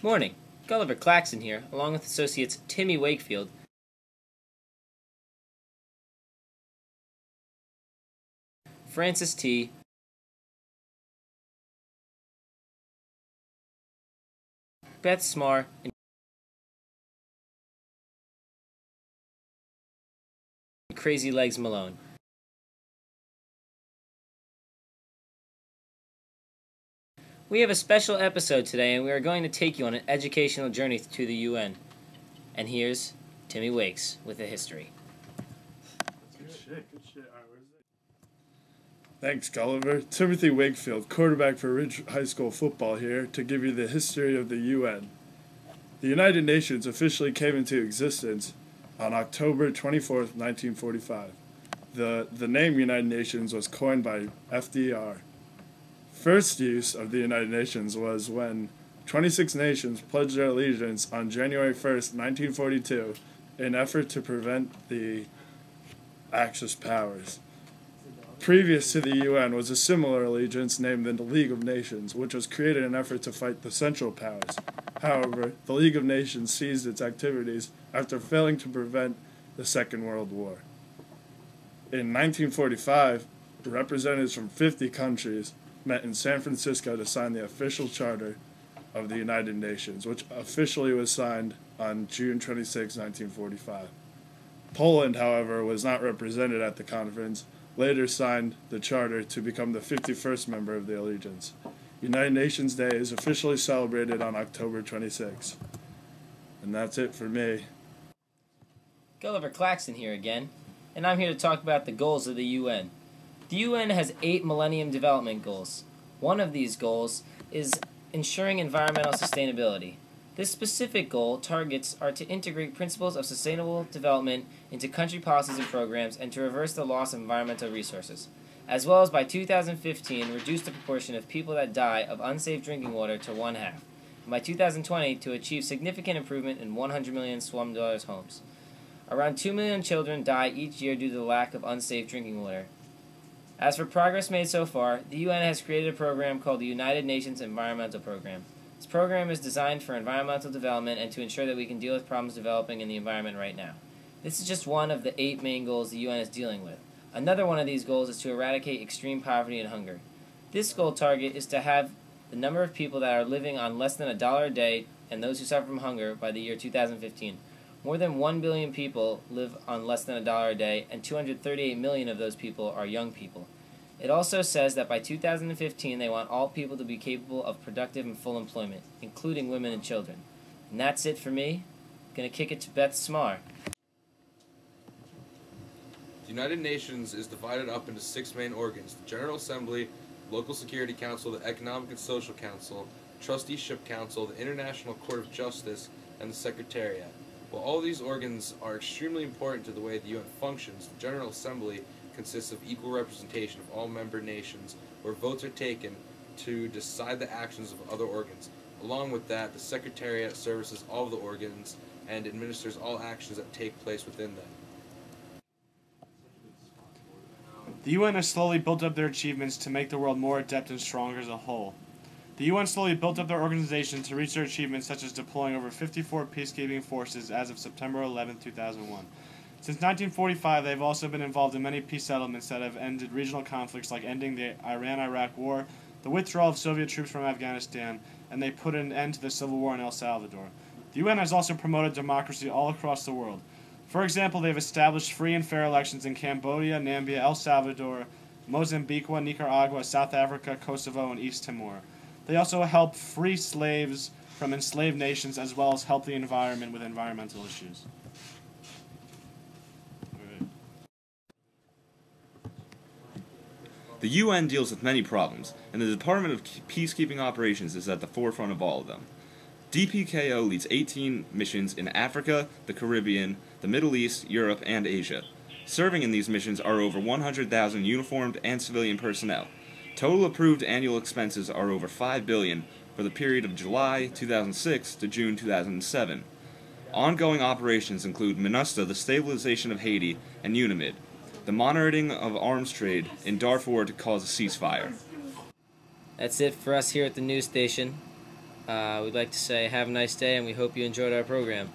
Morning. Gulliver Claxton here, along with associates Timmy Wakefield, Francis T., Beth Smar, and Crazy Legs Malone. We have a special episode today, and we are going to take you on an educational journey to the UN. And here's Timmy Wakes with the history. Good shit. All right, where's it? Thanks, Gulliver. Timothy Wakefield, quarterback for Ridge High School football here, to give you the history of the UN. The United Nations officially came into existence on October 24th, 1945. The name United Nations was coined by FDR. First use of the United Nations was when 26 nations pledged their allegiance on January 1st, 1942, in effort to prevent the Axis powers. Previous to the UN was a similar allegiance named the League of Nations, which was created in an effort to fight the Central Powers. However, the League of Nations ceased its activities after failing to prevent the Second World War. In 1945, representatives from 50 countries met in San Francisco to sign the official charter of the United Nations, which officially was signed on June 26, 1945. Poland, however, was not represented at the conference, later signed the charter to become the 51st member of the Allegiance. United Nations Day is officially celebrated on October 26. And that's it for me. Gulliver Claxton here again, and I'm here to talk about the goals of the UN. The UN has 8 Millennium Development Goals. One of these goals is ensuring environmental sustainability. This specific goal targets are to integrate principles of sustainable development into country policies and programs and to reverse the loss of environmental resources, as well as by 2015 reduce the proportion of people that die of unsafe drinking water to 1/2, and by 2020 to achieve significant improvement in 100 million slum dwellers' homes. Around 2 million children die each year due to the lack of unsafe drinking water. As for progress made so far, the UN has created a program called the United Nations Environmental Program. This program is designed for environmental development and to ensure that we can deal with problems developing in the environment right now. This is just one of the 8 main goals the UN is dealing with. Another one of these goals is to eradicate extreme poverty and hunger. This goal target is to have the number of people that are living on less than $1 a day and those who suffer from hunger by the year 2015. More than 1 billion people live on less than $1 a day, and 238 million of those people are young people. It also says that by 2015 they want all people to be capable of productive and full employment, including women and children. And that's it for me. Gonna kick it to Beth Smar. The United Nations is divided up into 6 main organs: the General Assembly, Local Security Council, the Economic and Social Council, Trusteeship Council, the International Court of Justice, and the Secretariat. While all these organs are extremely important to the way the UN functions, the General Assembly consists of equal representation of all member nations, where votes are taken to decide the actions of other organs. Along with that, the Secretariat services all of the organs and administers all actions that take place within them. The UN has slowly built up their achievements to make the world more adept and stronger as a whole. The UN slowly built up their organization to reach their achievements, such as deploying over 54 peacekeeping forces as of September 11, 2001. Since 1945, they have also been involved in many peace settlements that have ended regional conflicts, like ending the Iran-Iraq War, the withdrawal of Soviet troops from Afghanistan, and they put an end to the civil war in El Salvador. The UN has also promoted democracy all across the world. For example, they have established free and fair elections in Cambodia, Namibia, El Salvador, Mozambique, Nicaragua, South Africa, Kosovo, and East Timor. They also help free slaves from enslaved nations, as well as help the environment with environmental issues. The UN deals with many problems, and the Department of Peacekeeping Operations is at the forefront of all of them. DPKO leads 18 missions in Africa, the Caribbean, the Middle East, Europe, and Asia. Serving in these missions are over 100,000 uniformed and civilian personnel. Total approved annual expenses are over $5 billion for the period of July 2006 to June 2007. Ongoing operations include MINUSTA, the stabilization of Haiti, and UNAMID, the monitoring of arms trade in Darfur to cause a ceasefire. That's it for us here at the news station. we'd like to say have a nice day, and we hope you enjoyed our program.